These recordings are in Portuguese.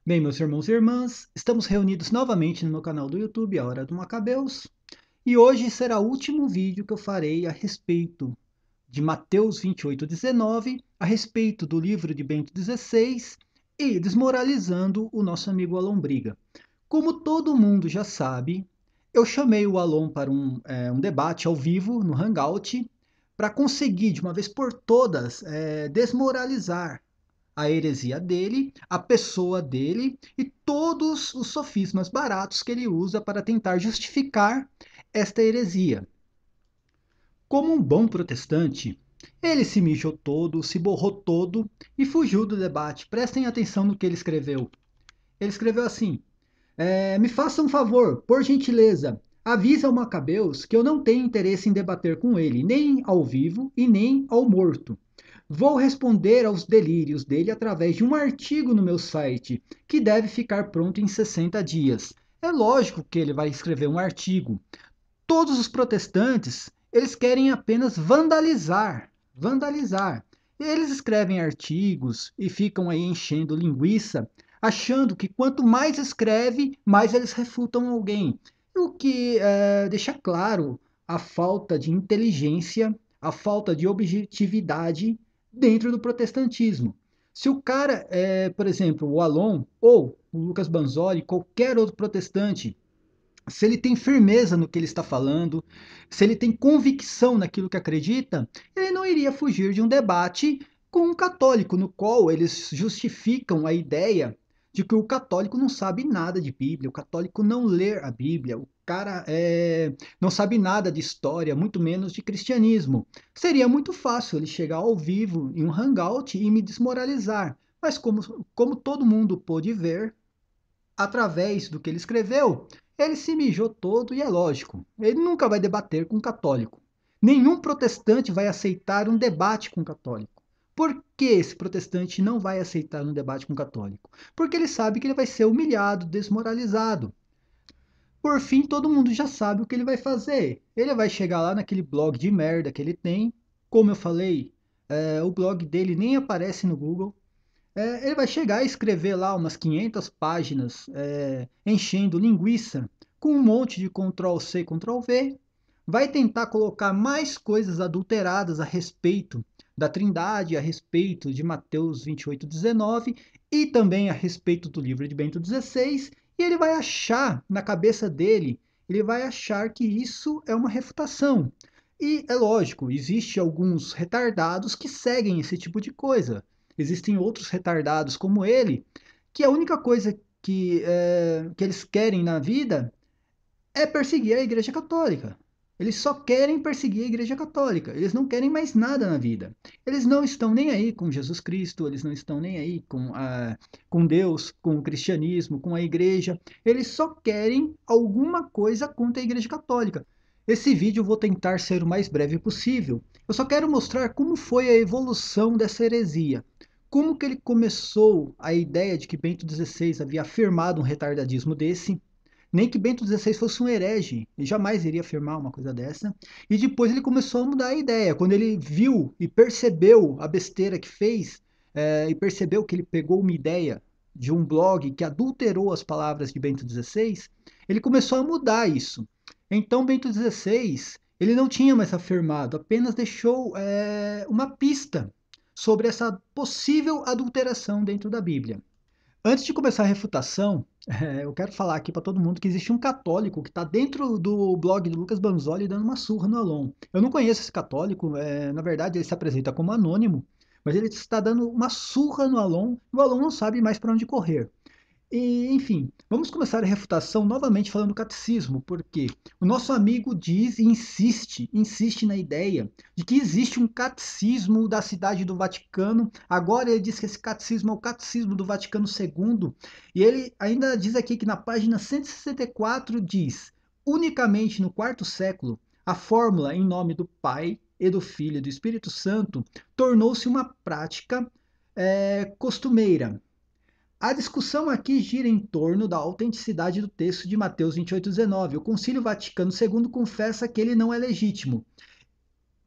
Bem, meus irmãos e irmãs, estamos reunidos novamente no meu canal do YouTube, A Hora do Macabeus, e hoje será o último vídeo que eu farei a respeito de Mateus 28:19, a respeito do livro de Bento XVI e desmoralizando o nosso amigo Alombriga. Como todo mundo já sabe, eu chamei o Alon para um debate ao vivo no Hangout para conseguir, de uma vez por todas, desmoralizar a heresia dele, a pessoa dele e todos os sofismas baratos que ele usa para tentar justificar esta heresia. Como um bom protestante, ele se mijou todo, se borrou todo e fugiu do debate. Prestem atenção no que ele escreveu. Ele escreveu assim: me faça um favor, por gentileza, avise ao Macabeus que eu não tenho interesse em debater com ele, nem ao vivo e nem ao morto. Vou responder aos delírios dele através de um artigo no meu site, que deve ficar pronto em 60 dias. É lógico que ele vai escrever um artigo. Todos os protestantes, eles querem apenas vandalizar, vandalizar. Eles escrevem artigos e ficam aí enchendo linguiça, achando que quanto mais escreve, mais eles refutam alguém. O que deixa claro a falta de inteligência, a falta de objetividade dentro do protestantismo. Se o cara, por exemplo, o Alon ou o Lucas Banzoli, qualquer outro protestante, se ele tem firmeza no que ele está falando, se ele tem convicção naquilo que acredita, ele não iria fugir de um debate com um católico, no qual eles justificam a ideia de que o católico não sabe nada de Bíblia, o católico não lê a Bíblia, o cara não sabe nada de história, muito menos de cristianismo. Seria muito fácil ele chegar ao vivo em um hangout e me desmoralizar. Mas como todo mundo pôde ver, através do que ele escreveu, ele se mijou todo e é lógico, ele nunca vai debater com um católico. Nenhum protestante vai aceitar um debate com um católico. Por que esse protestante não vai aceitar um debate com um católico? Porque ele sabe que ele vai ser humilhado, desmoralizado. Por fim, todo mundo já sabe o que ele vai fazer. Ele vai chegar lá naquele blog de merda que ele tem. Como eu falei, o blog dele nem aparece no Google. Ele vai chegar e escrever lá umas 500 páginas enchendo linguiça com um monte de Ctrl+C, Ctrl+V, vai tentar colocar mais coisas adulteradas a respeito da Trindade, a respeito de Mateus 28:19 e também a respeito do livro de Bento XVI, e ele vai achar, na cabeça dele, ele vai achar que isso é uma refutação. E é lógico, existe alguns retardados que seguem esse tipo de coisa. Existem outros retardados como ele, que a única coisa que eles querem na vida é perseguir a Igreja Católica. Eles só querem perseguir a Igreja Católica. Eles não querem mais nada na vida. Eles não estão nem aí com Jesus Cristo, eles não estão nem aí com Deus, com o cristianismo, com a Igreja. Eles só querem alguma coisa contra a Igreja Católica. Esse vídeo eu vou tentar ser o mais breve possível. Eu só quero mostrar como foi a evolução dessa heresia. Como que ele começou a ideia de que Bento XVI havia afirmado um retardadismo desse, nem que Bento XVI fosse um herege, ele jamais iria afirmar uma coisa dessa. E depois ele começou a mudar a ideia. Quando ele viu e percebeu a besteira que fez, e percebeu que ele pegou uma ideia de um blog que adulterou as palavras de Bento XVI, ele começou a mudar isso. Então Bento XVI, ele não tinha mais afirmado, apenas deixou uma pista sobre essa possível adulteração dentro da Bíblia. Antes de começar a refutação, eu quero falar aqui para todo mundo que existe um católico que está dentro do blog do Lucas Banzoli dando uma surra no Alon. Eu não conheço esse católico, na verdade ele se apresenta como anônimo, mas ele está dando uma surra no Alon e o Alon não sabe mais para onde correr. E, enfim, vamos começar a refutação novamente falando do catecismo, porque o nosso amigo diz e insiste na ideia de que existe um catecismo da cidade do Vaticano. Agora ele diz que esse catecismo é o catecismo do Vaticano II, e ele ainda diz aqui que na página 164 diz: unicamente no quarto século, a fórmula em nome do Pai e do Filho e do Espírito Santo tornou-se uma prática costumeira. A discussão aqui gira em torno da autenticidade do texto de Mateus 28:19. O Concílio Vaticano II confessa que ele não é legítimo.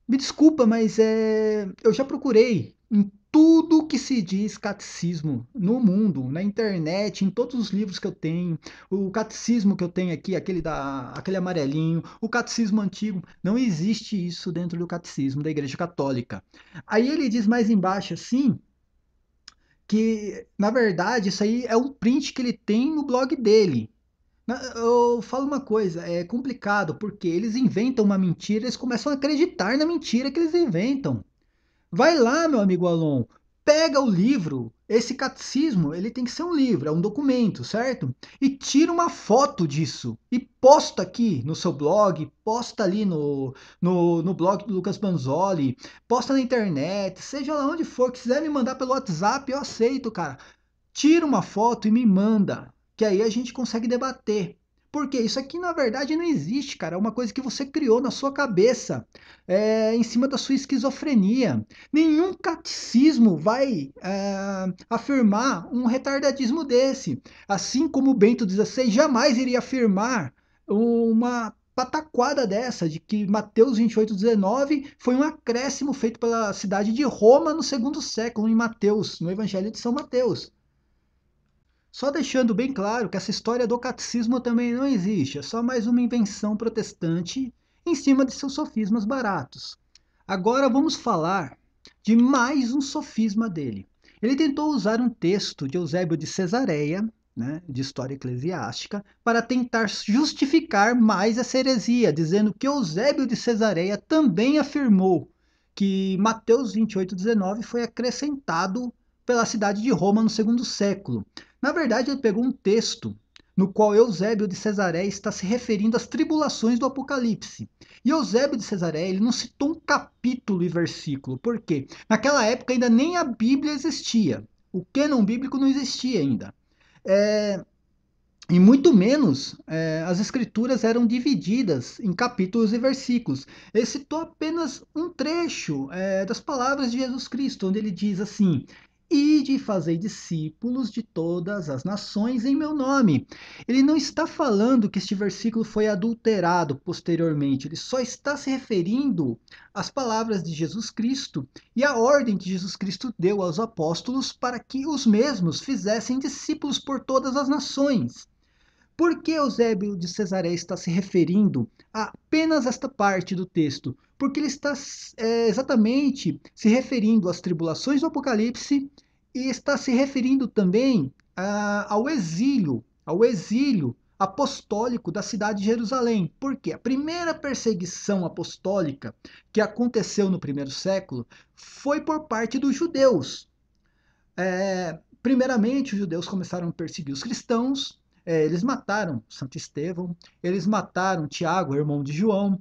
Me desculpa, mas eu já procurei em tudo que se diz catecismo no mundo, na internet, em todos os livros que eu tenho, o catecismo que eu tenho aqui, aquele amarelinho, o catecismo antigo, não existe isso dentro do catecismo da Igreja Católica. Aí ele diz mais embaixo assim, que na verdade isso aí é um print que ele tem no blog dele. Eu falo uma coisa, é complicado, porque eles inventam uma mentira, eles começam a acreditar na mentira que eles inventam. Vai lá, meu amigo Alon, pega o livro, esse catecismo, ele tem que ser um livro, é um documento, certo? E tira uma foto disso e posta aqui no seu blog, posta ali no blog do Lucas Banzoli, posta na internet, seja lá onde for, que quiser me mandar pelo WhatsApp, eu aceito, cara. Tira uma foto e me manda, que aí a gente consegue debater. Porque isso aqui na verdade não existe, cara. É uma coisa que você criou na sua cabeça, em cima da sua esquizofrenia. Nenhum catecismo vai afirmar um retardadismo desse. Assim como o Bento XVI jamais iria afirmar uma pataquada dessa, de que Mateus 28:19 foi um acréscimo feito pela cidade de Roma no segundo século, em Mateus, no Evangelho de São Mateus. Só deixando bem claro que essa história do catecismo também não existe, é só mais uma invenção protestante em cima de seus sofismas baratos. Agora vamos falar de mais um sofisma dele. Ele tentou usar um texto de Eusébio de Cesareia, né, de História Eclesiástica, para tentar justificar mais essa heresia, dizendo que Eusébio de Cesareia também afirmou que Mateus 28:19 foi acrescentado pela cidade de Roma no segundo século. Na verdade, ele pegou um texto no qual Eusébio de Cesareia está se referindo às tribulações do Apocalipse. E Eusébio de Cesareia ele não citou um capítulo e versículo. Por quê? Naquela época ainda nem a Bíblia existia. O cânon bíblico não existia ainda. E muito menos as escrituras eram divididas em capítulos e versículos. Ele citou apenas um trecho das palavras de Jesus Cristo, onde ele diz assim: Ide e fazei discípulos de todas as nações em meu nome. Ele não está falando que este versículo foi adulterado posteriormente, ele só está se referindo às palavras de Jesus Cristo e à ordem que Jesus Cristo deu aos apóstolos para que os mesmos fizessem discípulos por todas as nações. Por que Eusébio de Cesareia está se referindo a apenas esta parte do texto? Porque ele está exatamente se referindo às tribulações do Apocalipse e está se referindo também ao exílio apostólico da cidade de Jerusalém. Porque a primeira perseguição apostólica que aconteceu no primeiro século foi por parte dos judeus. Primeiramente, os judeus começaram a perseguir os cristãos, eles mataram Santo Estevão, eles mataram Tiago, irmão de João.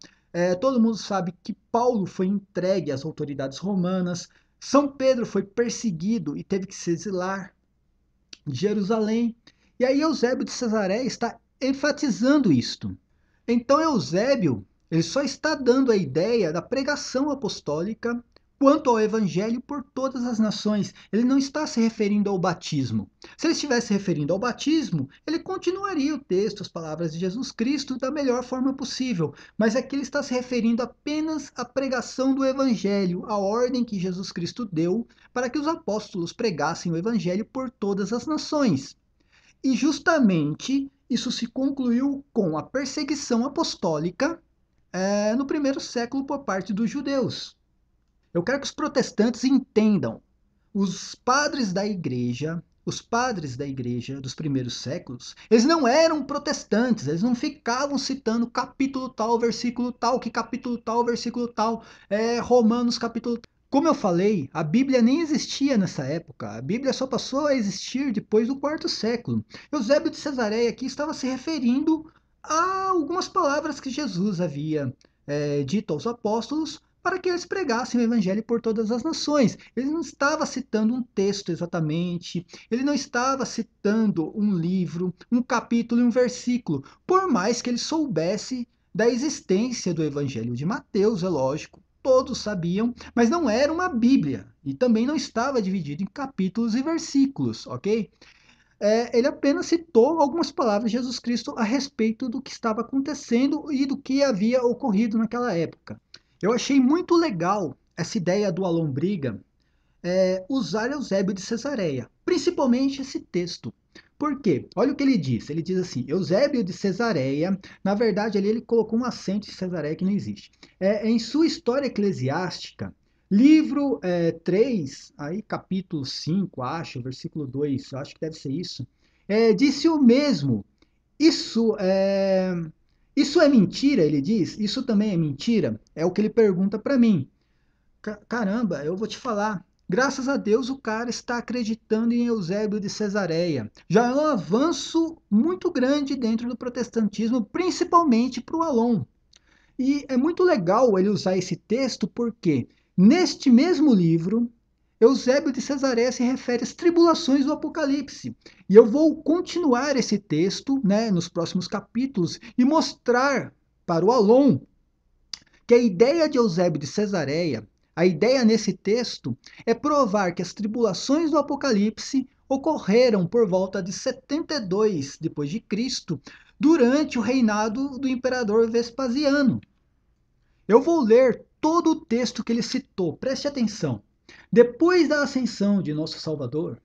Todo mundo sabe que Paulo foi entregue às autoridades romanas, São Pedro foi perseguido e teve que se exilar de Jerusalém. E aí Eusébio de Cesareia está enfatizando isto. Então Eusébio ele só está dando a ideia da pregação apostólica quanto ao evangelho por todas as nações. Ele não está se referindo ao batismo. Se ele estivesse se referindo ao batismo, ele continuaria o texto, as palavras de Jesus Cristo da melhor forma possível. Mas aqui ele está se referindo apenas à pregação do evangelho, a ordem que Jesus Cristo deu para que os apóstolos pregassem o evangelho por todas as nações. E justamente isso se concluiu com a perseguição apostólica no primeiro século por parte dos judeus. Eu quero que os protestantes entendam. Os padres da igreja dos primeiros séculos, eles não eram protestantes, eles não ficavam citando capítulo tal, versículo tal, que capítulo tal, versículo tal, Romanos capítulo. Como eu falei, a Bíblia nem existia nessa época. A Bíblia só passou a existir depois do quarto século. Eusébio de Cesareia aqui estava se referindo a algumas palavras que Jesus havia dito aos apóstolos para que eles pregassem o evangelho por todas as nações. Ele não estava citando um texto exatamente, ele não estava citando um livro, um capítulo e um versículo, por mais que ele soubesse da existência do evangelho de Mateus, é lógico, todos sabiam, mas não era uma Bíblia e também não estava dividido em capítulos e versículos, ok? Ele apenas citou algumas palavras de Jesus Cristo a respeito do que estava acontecendo e do que havia ocorrido naquela época. Eu achei muito legal essa ideia do Alombriga usar Eusébio de Cesareia, principalmente esse texto. Por quê? Olha o que ele diz. Ele diz assim, Eusébio de Cesareia, na verdade ali ele colocou um acento de Cesareia que não existe. Em sua história eclesiástica, livro 3, aí, capítulo 5, acho, versículo 2, acho que deve ser isso, disse o mesmo. Isso é, isso é mentira, ele diz? Isso também é mentira? É o que ele pergunta para mim. Caramba, eu vou te falar. Graças a Deus o cara está acreditando em Eusébio de Cesareia. Já é um avanço muito grande dentro do protestantismo, principalmente para o Alon. E é muito legal ele usar esse texto porque neste mesmo livro, Eusébio de Cesareia se refere às tribulações do Apocalipse. E eu vou continuar esse texto, né, nos próximos capítulos e mostrar para o Alon que a ideia de Eusébio de Cesareia, a ideia nesse texto, é provar que as tribulações do Apocalipse ocorreram por volta de 72 depois de Cristo, durante o reinado do imperador Vespasiano. Eu vou ler todo o texto que ele citou, preste atenção. Depois da ascensão de nosso Salvador,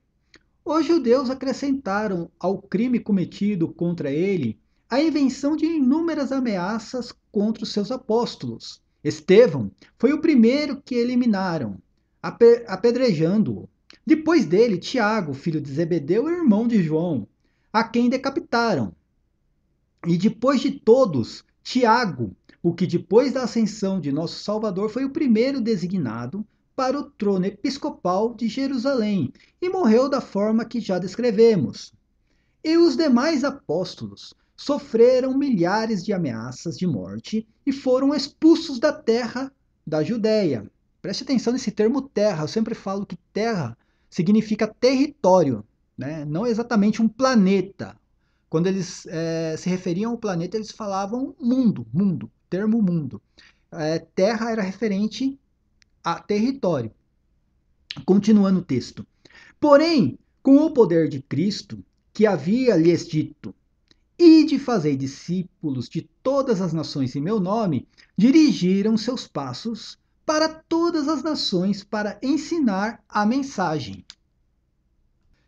os judeus acrescentaram ao crime cometido contra ele a invenção de inúmeras ameaças contra os seus apóstolos. Estevão foi o primeiro que eliminaram, apedrejando-o. Depois dele, Tiago, filho de Zebedeu e irmão de João, a quem decapitaram. E depois de todos, Tiago, o que depois da ascensão de nosso Salvador foi o primeiro designado para o trono episcopal de Jerusalém e morreu da forma que já descrevemos. E os demais apóstolos sofreram milhares de ameaças de morte e foram expulsos da terra da Judéia. Preste atenção nesse termo terra, eu sempre falo que terra significa território, né? Não exatamente um planeta. Quando eles se referiam ao planeta, eles falavam mundo, mundo, termo mundo. Terra era referente a território. Continuando o texto. Porém, com o poder de Cristo, que havia lhes dito, ide fazei discípulos de todas as nações em meu nome, dirigiram seus passos para todas as nações para ensinar a mensagem.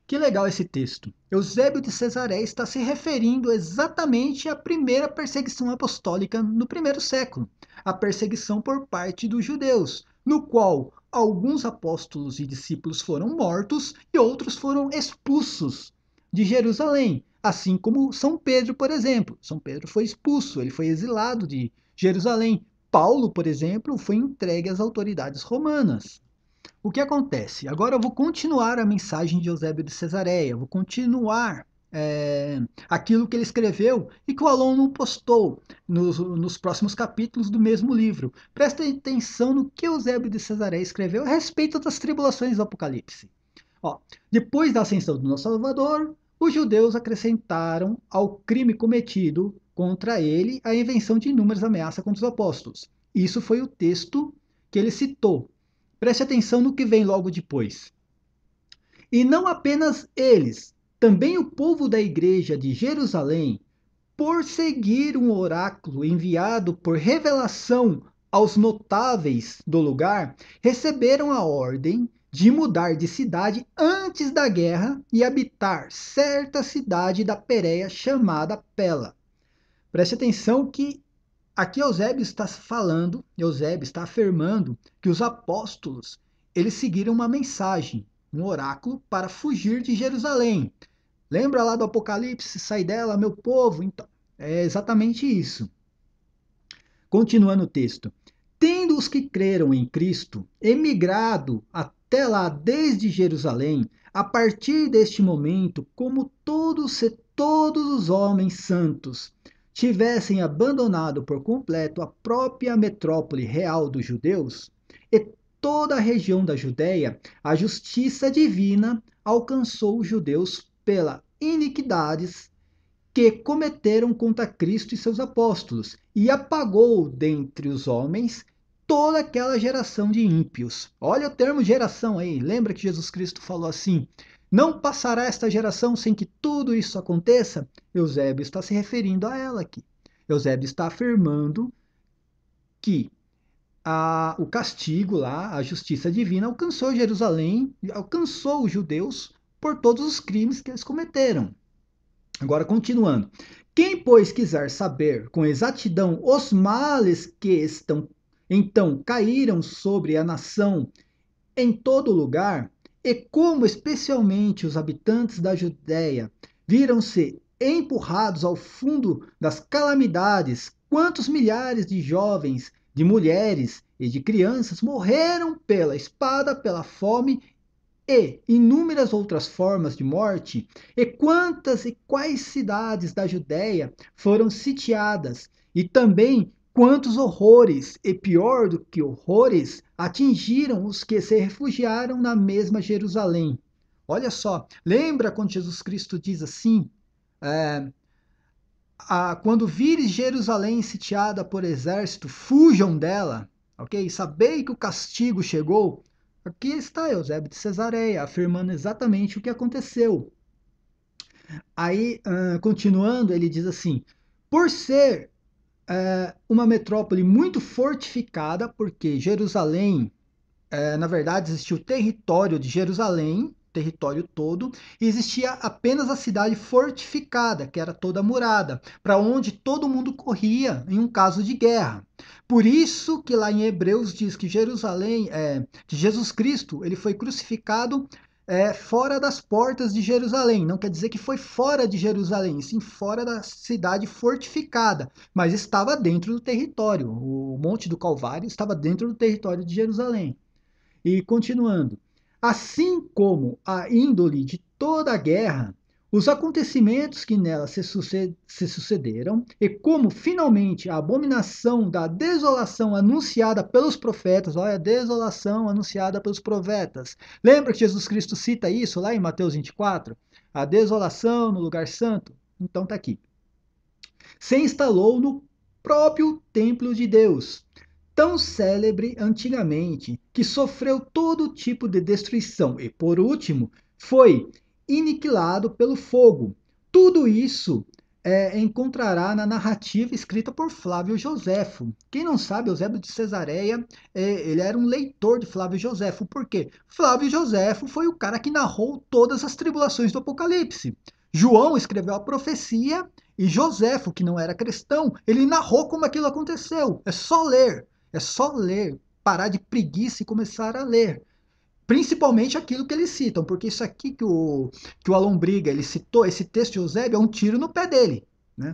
Que legal esse texto. Eusébio de Cesareia está se referindo exatamente à primeira perseguição apostólica no primeiro século, a perseguição por parte dos judeus, no qual alguns apóstolos e discípulos foram mortos e outros foram expulsos de Jerusalém, assim como São Pedro, por exemplo. São Pedro foi expulso, ele foi exilado de Jerusalém. Paulo, por exemplo, foi entregue às autoridades romanas. O que acontece? Agora eu vou continuar a mensagem de Eusébio de Cesareia, vou continuar aquilo que ele escreveu e que o Alon não postou nos próximos capítulos do mesmo livro. Presta atenção no que Eusébio de Cesareia escreveu a respeito das tribulações do Apocalipse. Ó, depois da ascensão do nosso Salvador, os judeus acrescentaram ao crime cometido contra ele a invenção de inúmeras ameaças contra os apóstolos. Isso foi o texto que ele citou. Preste atenção no que vem logo depois. E não apenas eles, também o povo da igreja de Jerusalém, por seguir um oráculo enviado por revelação aos notáveis do lugar, receberam a ordem de mudar de cidade antes da guerra e habitar certa cidade da Pérea chamada Pela. Preste atenção que aqui Eusébio está falando, Eusébio está afirmando que os apóstolos, eles seguiram uma mensagem, um oráculo para fugir de Jerusalém. Lembra lá do Apocalipse, sai dela, meu povo? Então, é exatamente isso. Continuando o texto. Tendo os que creram em Cristo emigrado até lá desde Jerusalém, a partir deste momento, como todos os homens santos tivessem abandonado por completo a própria metrópole real dos judeus e toda a região da Judéia, a justiça divina alcançou os judeus pelas iniquidades que cometeram contra Cristo e seus apóstolos, e apagou dentre os homens toda aquela geração de ímpios. Olha o termo geração aí, lembra que Jesus Cristo falou assim: não passará esta geração sem que tudo isso aconteça? Eusébio está se referindo a ela aqui. Eusébio está afirmando que o castigo lá, a justiça divina, alcançou Jerusalém, alcançou os judeus por todos os crimes que eles cometeram. Agora, continuando. Quem, pois, quiser saber com exatidão os males que então caíram sobre a nação em todo lugar, e como especialmente os habitantes da Judéia viram-se empurrados ao fundo das calamidades, quantos milhares de jovens, de mulheres e de crianças morreram pela espada, pela fome e inúmeras outras formas de morte, e quantas e quais cidades da Judéia foram sitiadas, e também quantos horrores, e pior do que horrores, atingiram os que se refugiaram na mesma Jerusalém. Olha só, lembra quando Jesus Cristo diz assim, quando vires Jerusalém sitiada por exército, fujam dela, ok? Sabei que o castigo chegou. Aqui está Eusébio de Cesareia, afirmando exatamente o que aconteceu. Aí, continuando, ele diz assim, por ser uma metrópole muito fortificada, porque Jerusalém, na verdade, existia o território de Jerusalém, território todo, e existia apenas a cidade fortificada, que era toda murada, para onde todo mundo corria em um caso de guerra. Por isso que lá em Hebreus diz que Jerusalém, que Jesus Cristo, ele foi crucificado fora das portas de Jerusalém. Não quer dizer que foi fora de Jerusalém, sim fora da cidade fortificada, mas estava dentro do território. O Monte do Calvário estava dentro do território de Jerusalém. E continuando, assim como a índole de toda a guerra, os acontecimentos que nela se sucederam, e como finalmente a abominação da desolação anunciada pelos profetas, olha, a desolação anunciada pelos profetas. Lembra que Jesus Cristo cita isso lá em Mateus 24? A desolação no lugar santo? Então está aqui. Se instalou no próprio templo de Deus, tão célebre antigamente, que sofreu todo tipo de destruição e, por último, foi aniquilado pelo fogo. Tudo isso encontrará na narrativa escrita por Flávio Joséfo. Quem não sabe, Eusébio de Cesareia, ele era um leitor de Flávio Joséfo. Por quê? Flávio Joséfo foi o cara que narrou todas as tribulações do Apocalipse. João escreveu a profecia e Joséfo, que não era cristão, ele narrou como aquilo aconteceu. É só ler. É só ler, parar de preguiça e começar a ler. Principalmente aquilo que eles citam, porque isso aqui que o Alombriga ele citou, esse texto de Eusébio, é um tiro no pé dele. Né?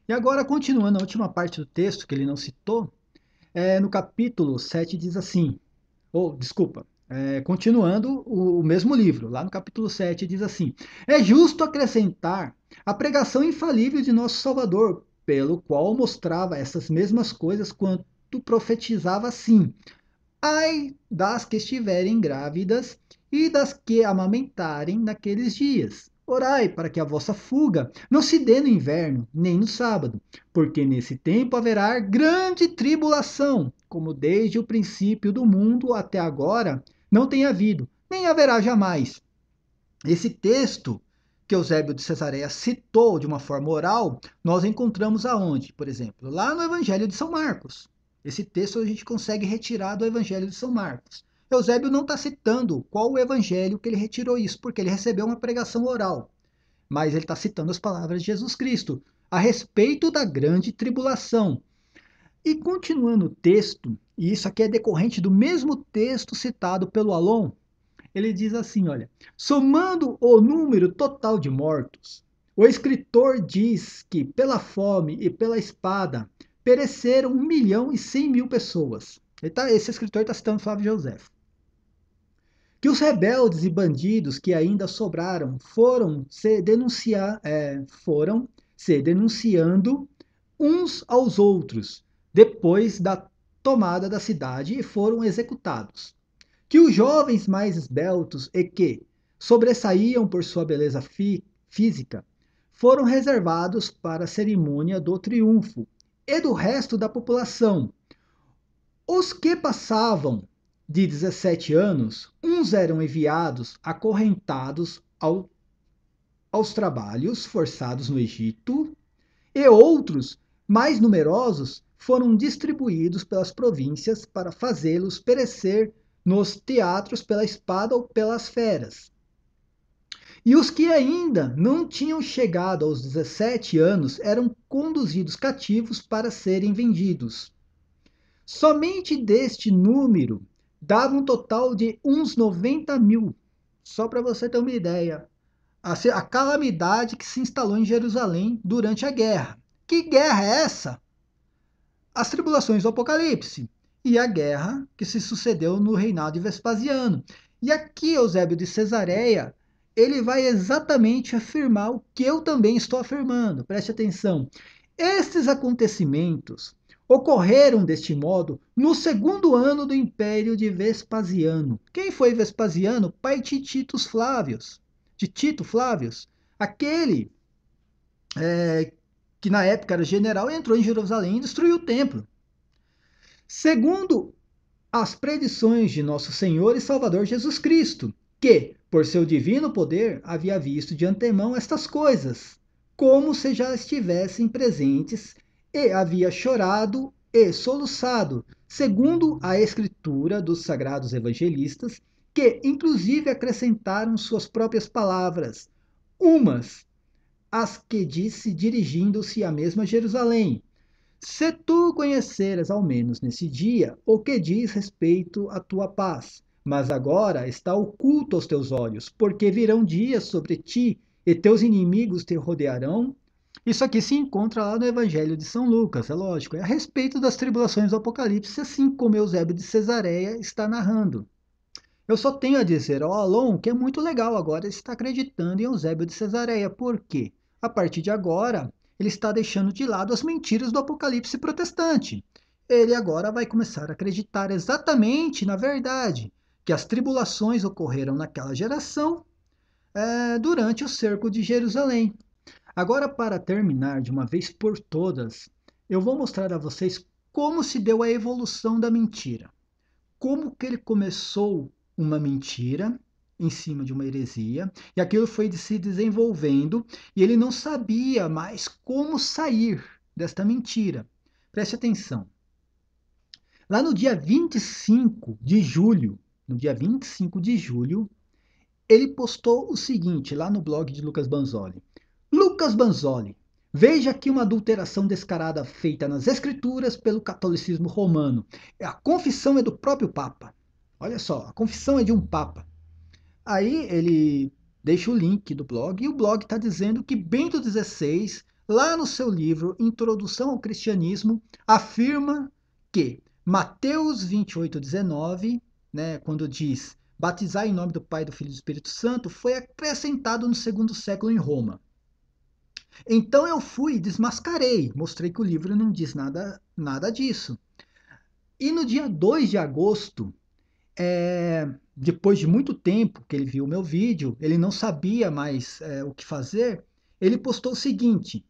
E agora, continuando a última parte do texto que ele não citou, no capítulo 7 diz assim, desculpa, continuando o mesmo livro, lá no capítulo 7 diz assim, é justo acrescentar a pregação infalível de nosso Salvador, pelo qual mostrava essas mesmas coisas quanto profetizava assim, ai das que estiverem grávidas e das que amamentarem naqueles dias. Orai para que a vossa fuga não se dê no inverno, nem no sábado, porque nesse tempo haverá grande tribulação, como desde o princípio do mundo até agora não tem havido, nem haverá jamais. Esse texto que Eusébio de Cesareia citou de uma forma oral, nós encontramos aonde? Por exemplo, lá no Evangelho de São Marcos. Esse texto a gente consegue retirar do Evangelho de São Marcos. Eusébio não está citando qual o evangelho que ele retirou isso, porque ele recebeu uma pregação oral. Mas ele está citando as palavras de Jesus Cristo a respeito da grande tribulação. E continuando o texto, e isso aqui é decorrente do mesmo texto citado pelo Alon, ele diz assim, olha, somando o número total de mortos, o escritor diz que pela fome e pela espada pereceram 1.100.000 pessoas. Esse escritor está citando Flávio Joséfo. Que os rebeldes e bandidos que ainda sobraram foram se denunciando uns aos outros depois da tomada da cidade e foram executados. Que os jovens mais esbeltos e que sobressaíam por sua beleza física foram reservados para a cerimônia do triunfo e do resto da população. Os que passavam de 17 anos, uns eram enviados acorrentados aos trabalhos forçados no Egito, e outros, mais numerosos, foram distribuídos pelas províncias para fazê-los perecer nos teatros pela espada ou pelas feras. E os que ainda não tinham chegado aos 17 anos eram conduzidos cativos para serem vendidos. Somente deste número dava um total de uns 90 mil. Só para você ter uma ideia, a calamidade que se instalou em Jerusalém durante a guerra. Que guerra é essa? As tribulações do Apocalipse e a guerra que se sucedeu no reinado de Vespasiano. E aqui Eusébio de Cesareia, ele vai exatamente afirmar o que eu também estou afirmando. Preste atenção. Estes acontecimentos ocorreram deste modo no segundo ano do império de Vespasiano. Quem foi Vespasiano? Pai de Tito Flávios. De Tito Flávios. Aquele que na época era general, entrou em Jerusalém e destruiu o templo. Segundo as predições de nosso Senhor e Salvador Jesus Cristo, que, por seu divino poder, havia visto de antemão estas coisas, como se já estivessem presentes, e havia chorado e soluçado, segundo a escritura dos sagrados evangelistas, que inclusive acrescentaram suas próprias palavras, umas as que disse dirigindo-se à mesma Jerusalém: se tu conheceras ao menos nesse dia o que diz respeito à tua paz, mas agora está oculto aos teus olhos, porque virão dias sobre ti e teus inimigos te rodearão. Isso aqui se encontra lá no Evangelho de São Lucas, é lógico, é a respeito das tribulações do Apocalipse, assim como Eusébio de Cesareia está narrando. Eu só tenho a dizer ao Alon que é muito legal agora ele está acreditando em Eusébio de Cesareia. Por quê? A partir de agora, ele está deixando de lado as mentiras do Apocalipse protestante. Ele agora vai começar a acreditar exatamente na verdade, que as tribulações ocorreram naquela geração durante o cerco de Jerusalém. Agora, para terminar de uma vez por todas, eu vou mostrar a vocês como se deu a evolução da mentira. Como que ele começou uma mentira em cima de uma heresia, e aquilo foi se desenvolvendo, e ele não sabia mais como sair desta mentira. Preste atenção. Lá no dia 25 de julho, ele postou o seguinte, lá no blog de Lucas Banzoli. Lucas Banzoli, veja aqui uma adulteração descarada feita nas escrituras pelo catolicismo romano. A confissão é do próprio Papa. Olha só, a confissão é de um Papa. Aí ele deixa o link do blog, e o blog está dizendo que Bento XVI, lá no seu livro Introdução ao Cristianismo, afirma que Mateus 28,19, né, quando diz batizar em nome do Pai, do Filho e do Espírito Santo, foi acrescentado no segundo século em Roma. Então eu fui, desmascarei, mostrei que o livro não diz nada disso. E no dia 2 de agosto, depois de muito tempo que ele viu o meu vídeo, ele não sabia mais o que fazer, ele postou o seguinte: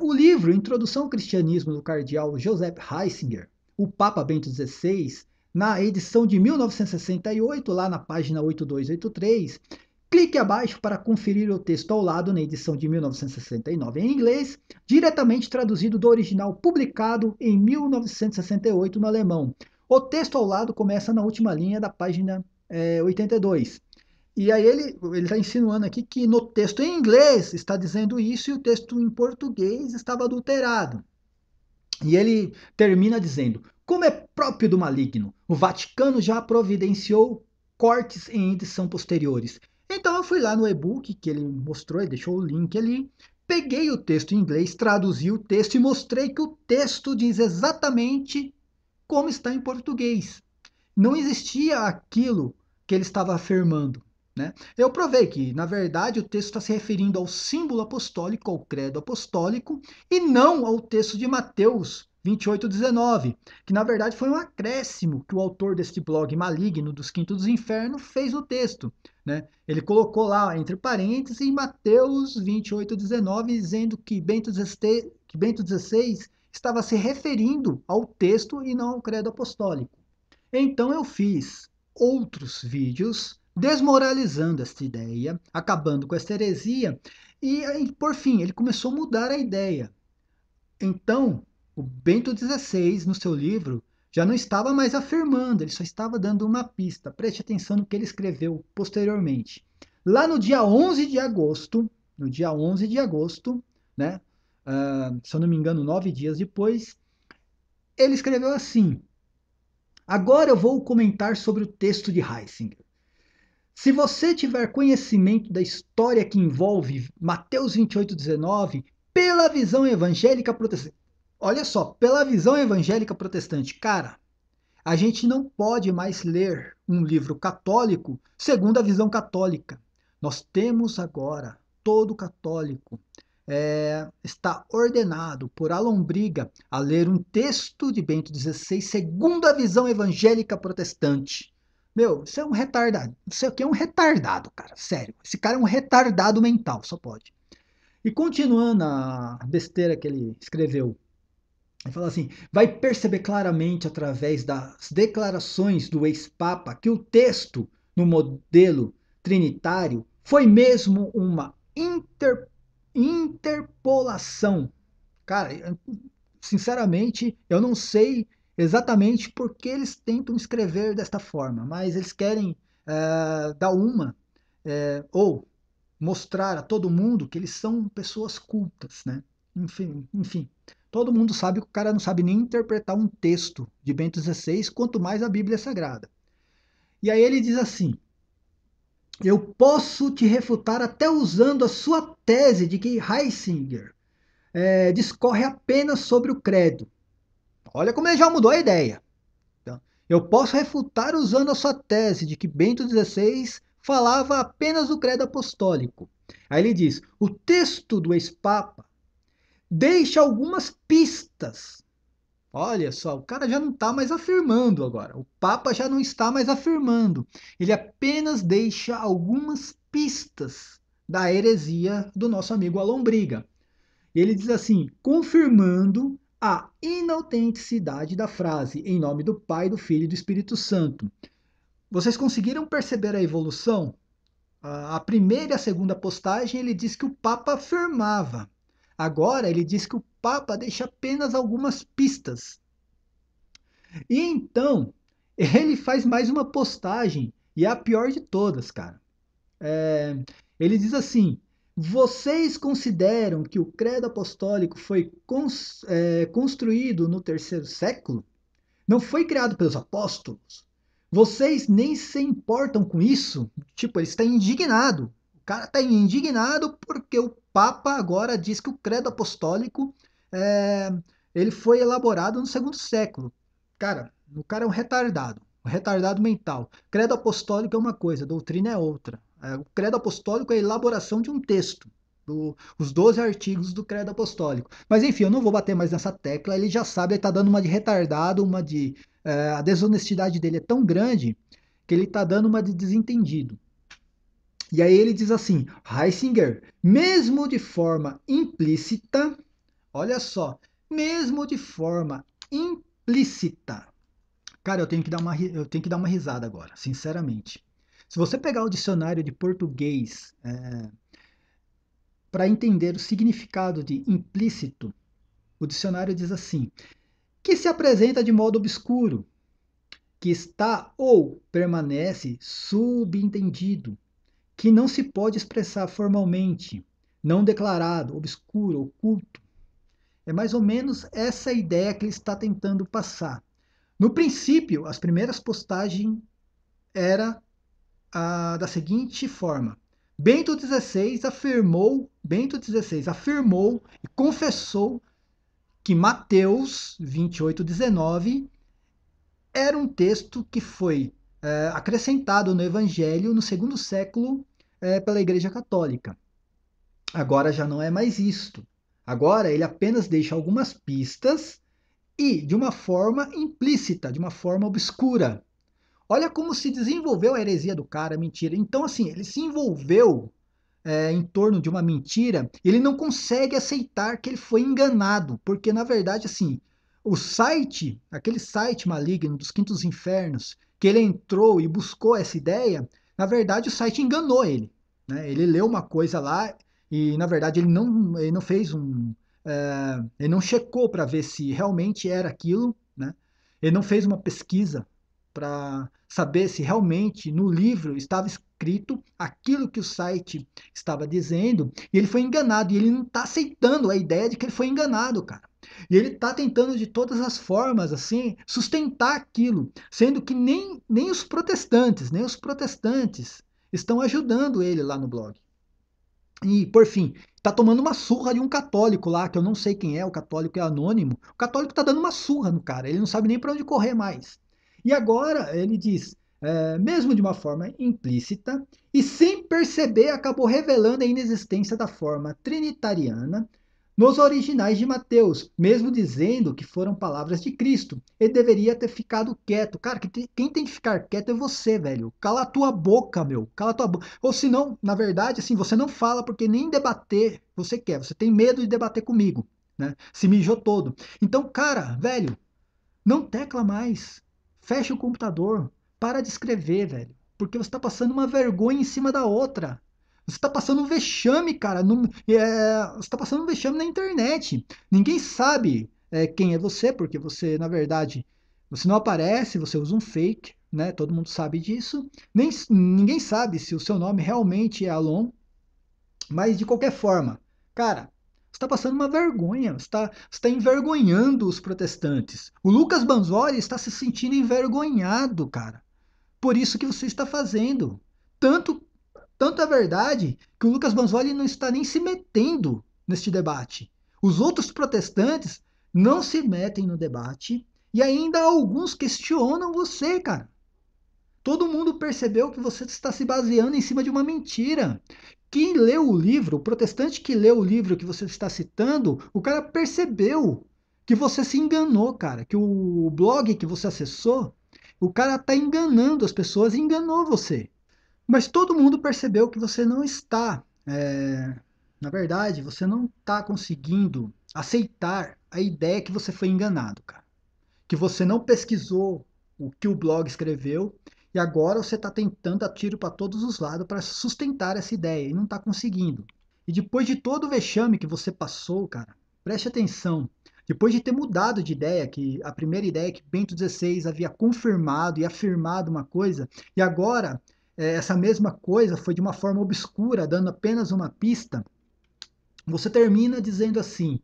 o livro Introdução ao Cristianismo do cardeal Joseph Ratzinger, o Papa Bento XVI, na edição de 1968, lá na página 8283, clique abaixo para conferir o texto ao lado na edição de 1969 em inglês, diretamente traduzido do original publicado em 1968 no alemão. O texto ao lado começa na última linha da página 82. E aí ele está insinuando aqui que no texto em inglês está dizendo isso e o texto em português estava adulterado. E ele termina dizendo: como é próprio do maligno, o Vaticano já providenciou cortes em edição posteriores. Então eu fui lá no e-book que ele mostrou, ele deixou o link ali, peguei o texto em inglês, traduzi o texto e mostrei que o texto diz exatamente como está em português. Não existia aquilo que ele estava afirmando. Né? Eu provei que, na verdade, o texto está se referindo ao símbolo apostólico, ao credo apostólico, e não ao texto de Mateus 28,19, que na verdade foi um acréscimo que o autor deste blog maligno dos Quintos dos Infernos fez no texto. Né? Ele colocou lá, entre parênteses, em Mateus 28,19, dizendo que Bento XVI estava se referindo ao texto e não ao credo apostólico. Então eu fiz outros vídeos desmoralizando esta ideia, acabando com esta heresia, e por fim ele começou a mudar a ideia. Então o Bento XVI, no seu livro, já não estava mais afirmando, ele só estava dando uma pista. Preste atenção no que ele escreveu posteriormente. Lá no dia 11 de agosto, no dia 11 de agosto, né, se eu não me engano, 9 dias depois, ele escreveu assim: agora eu vou comentar sobre o texto de Heisinger. Se você tiver conhecimento da história que envolve Mateus 28:19, pela visão evangélica protestante. Olha só, pela visão evangélica protestante, cara, a gente não pode mais ler um livro católico segundo a visão católica. Nós temos agora, todo católico está ordenado por Alombriga a ler um texto de Bento XVI segundo a visão evangélica protestante. Meu, isso é um retardado. Isso aqui é um retardado, cara. Sério. Esse cara é um retardado mental, só pode. E continuando a besteira que ele escreveu, ele fala assim: vai perceber claramente através das declarações do ex-papa que o texto no modelo trinitário foi mesmo uma interpolação. Cara, sinceramente, eu não sei exatamente por que eles tentam escrever desta forma, mas eles querem dar uma, ou mostrar a todo mundo que eles são pessoas cultas, né? Enfim, todo mundo sabe que o cara não sabe nem interpretar um texto de Bento XVI, quanto mais a Bíblia Sagrada. E aí ele diz assim: eu posso te refutar até usando a sua tese de que Heisinger discorre apenas sobre o credo. Olha como ele já mudou a ideia. Então, eu posso refutar usando a sua tese de que Bento XVI falava apenas do credo apostólico. Aí ele diz: o texto do ex-papa deixa algumas pistas. Olha só, o cara já não está mais afirmando agora. O Papa já não está mais afirmando. Ele apenas deixa algumas pistas da heresia do nosso amigo Alombriga. Ele diz assim, confirmando a inautenticidade da frase em nome do Pai, do Filho e do Espírito Santo. Vocês conseguiram perceber a evolução? A primeira e a segunda postagem ele diz que o Papa afirmava. Agora ele diz que o Papa deixa apenas algumas pistas. E então ele faz mais uma postagem, e é a pior de todas, cara. Ele diz assim: vocês consideram que o credo apostólico foi construído no terceiro século? Não foi criado pelos apóstolos? Vocês nem se importam com isso? Tipo, ele está indignado. O cara está indignado porque o Papa agora diz que o credo apostólico é, ele foi elaborado no segundo século. Cara, o cara é um retardado mental. Credo apostólico é uma coisa, doutrina é outra. O credo apostólico é a elaboração de um texto. Os 12 artigos do credo apostólico. Mas enfim, eu não vou bater mais nessa tecla, ele já sabe, ele está dando uma de retardado, uma de... a desonestidade dele é tão grande que ele está dando uma de desentendido. E aí ele diz assim, Heisinger, mesmo de forma implícita, olha só, mesmo de forma implícita, cara, eu tenho que dar uma risada agora, sinceramente. Se você pegar o dicionário de português para entender o significado de implícito, o dicionário diz assim: que se apresenta de modo obscuro, que está ou permanece subentendido, que não se pode expressar formalmente, não declarado, obscuro, oculto. É mais ou menos essa ideia que ele está tentando passar. No princípio, as primeiras postagens era da seguinte forma: Bento XVI afirmou e confessou que Mateus 28:19 era um texto que foi acrescentado no Evangelho no segundo século pela Igreja Católica. Agora já não é mais isto. Agora ele apenas deixa algumas pistas e de uma forma implícita, de uma forma obscura. Olha como se desenvolveu a heresia do cara, a mentira. Então, assim, ele se envolveu em torno de uma mentira, ele não consegue aceitar que ele foi enganado, porque na verdade, assim, o site, aquele site maligno dos Quintos Infernos, que ele entrou e buscou essa ideia, na verdade o site enganou ele. Né? Ele leu uma coisa lá e na verdade ele não fez ele não checou para ver se realmente era aquilo, né? Ele não fez uma pesquisa para saber se realmente no livro estava escrito aquilo que o site estava dizendo, e ele foi enganado, e ele não está aceitando a ideia de que ele foi enganado, cara. E ele está tentando de todas as formas, assim, sustentar aquilo, sendo que nem os protestantes estão ajudando ele lá no blog. E, por fim, tá tomando uma surra de um católico lá, que eu não sei quem é, o católico é anônimo. O católico tá dando uma surra no cara, ele não sabe nem para onde correr mais. E agora ele diz, mesmo de uma forma implícita, e sem perceber, acabou revelando a inexistência da forma trinitariana nos originais de Mateus, mesmo dizendo que foram palavras de Cristo. Ele deveria ter ficado quieto. Cara, quem tem que ficar quieto é você, velho. Cala a tua boca, meu. Cala a tua boca. Ou senão, na verdade, assim, você não fala porque nem debater você quer. Você tem medo de debater comigo, né? Se mijou todo. Então, cara, velho, não tecla mais. Fecha o computador. Para de escrever, velho. Porque você está passando uma vergonha em cima da outra. Você está passando um vexame, cara. Você está passando um vexame na internet. Ninguém sabe quem é você, porque você, na verdade, você não aparece, você usa um fake, né? Todo mundo sabe disso. Ninguém sabe se o seu nome realmente é Alon. Mas, de qualquer forma, cara, você está passando uma vergonha. Você está envergonhando os protestantes. O Lucas Banzoli está se sentindo envergonhado, cara. Por isso que você está fazendo. Tanto é verdade que o Lucas Banzoli não está nem se metendo neste debate. Os outros protestantes não se metem no debate e ainda alguns questionam você, cara. Todo mundo percebeu que você está se baseando em cima de uma mentira. Quem leu o livro, o protestante que leu o livro que você está citando, o cara percebeu que você se enganou, cara. Que o blog que você acessou, o cara está enganando as pessoas e enganou você. Mas todo mundo percebeu que você não está, na verdade, você não está conseguindo aceitar a ideia que você foi enganado, cara. Que você não pesquisou o que o blog escreveu e agora você está tentando dar tiro para todos os lados para sustentar essa ideia e não está conseguindo. E depois de todo o vexame que você passou, cara, preste atenção. Depois de ter mudado de ideia, que a primeira ideia que Bento XVI havia confirmado e afirmado uma coisa, e agora essa mesma coisa foi de uma forma obscura, dando apenas uma pista, você termina dizendo assim: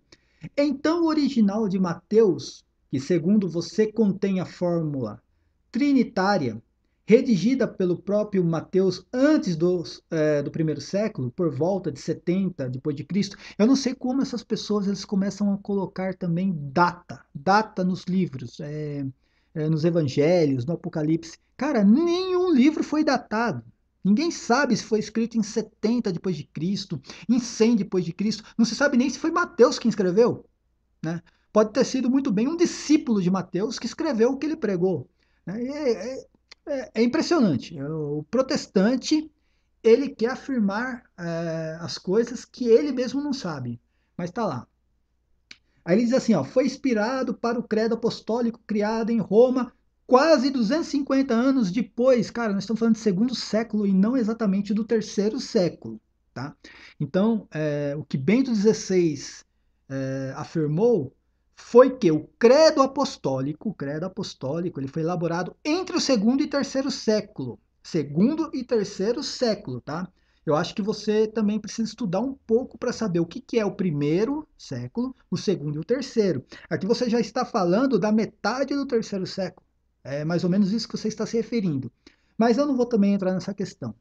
então o original de Mateus, que segundo você contém a fórmula trinitária, redigida pelo próprio Mateus antes do primeiro século, por volta de 70 depois de Cristo. Eu não sei como essas pessoas eles começam a colocar também data nos livros, nos evangelhos, no Apocalipse. Cara, nenhum livro foi datado. Ninguém sabe se foi escrito em 70 depois de Cristo, em 100 depois de Cristo. Não se sabe nem se foi Mateus quem escreveu, né? Pode ter sido muito bem um discípulo de Mateus que escreveu o que ele pregou. Né? É impressionante. O protestante ele quer afirmar as coisas que ele mesmo não sabe, mas está lá. Aí ele diz assim, ó, foi inspirado para o credo apostólico criado em Roma quase 250 anos depois. Cara, nós estamos falando de segundo século e não exatamente do terceiro século. Tá? Então, o que Bento XVI afirmou foi que o credo apostólico, ele foi elaborado entre o segundo e terceiro século. Segundo e terceiro século, tá? Eu acho que você também precisa estudar um pouco para saber o que é o primeiro século, o segundo e o terceiro. Aqui você já está falando da metade do terceiro século. É mais ou menos isso que você está se referindo. Mas eu não vou também entrar nessa questão.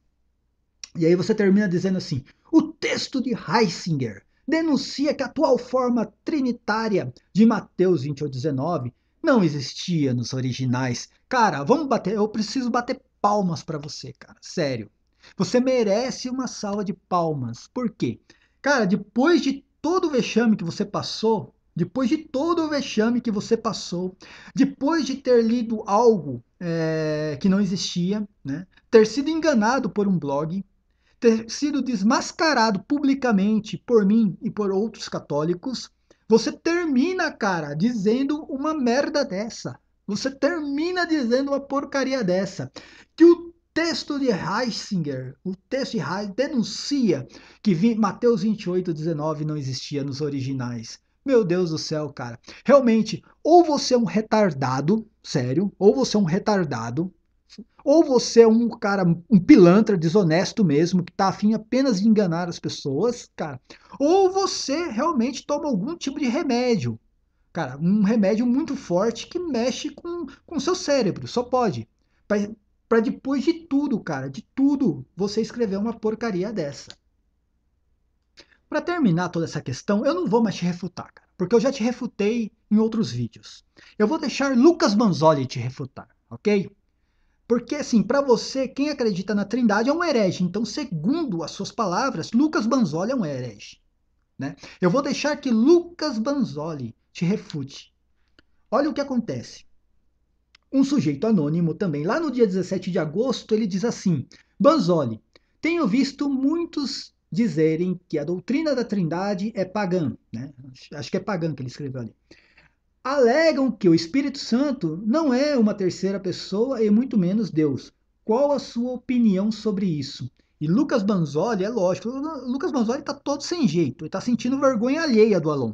E aí você termina dizendo assim: o texto de Heisinger denuncia que a atual forma trinitária de Mateus 28:19 não existia nos originais. Cara, vamos bater, eu preciso bater palmas para você, cara, sério. Você merece uma salva de palmas. Por quê? Cara, depois de todo o vexame que você passou, depois de ter lido algo que não existia, né? Ter sido enganado por um blog, ter sido desmascarado publicamente por mim e por outros católicos, você termina, cara, dizendo uma merda dessa. Você termina dizendo uma porcaria dessa. Que o texto de Heisinger, o texto de Heisinger denuncia que Mateus 28:19 não existia nos originais. Meu Deus do céu, cara. Realmente, ou você é um retardado, sério, ou você é um retardado, ou você é um cara, um pilantra desonesto mesmo, que tá afim apenas de enganar as pessoas, cara, ou você realmente toma algum tipo de remédio, cara, um remédio muito forte que mexe com o seu cérebro, só pode. Pra depois de tudo, cara, de tudo, você escrever uma porcaria dessa. Para terminar toda essa questão, eu não vou mais te refutar, cara, porque eu já te refutei em outros vídeos. Eu vou deixar Lucas Manzoli te refutar, ok? Porque, assim, para você, quem acredita na Trindade é um herege. Então, segundo as suas palavras, Lucas Banzoli é um herege. Né? Eu vou deixar que Lucas Banzoli te refute. Olha o que acontece. Um sujeito anônimo também, lá no dia 17 de agosto, ele diz assim: Banzoli, tenho visto muitos dizerem que a doutrina da Trindade é pagã. Né? Acho que é pagã que ele escreveu ali. Alegam que o Espírito Santo não é uma terceira pessoa e muito menos Deus. Qual a sua opinião sobre isso? E Lucas Banzoli, é lógico, Lucas Banzoli está todo sem jeito, ele está sentindo vergonha alheia do Alon.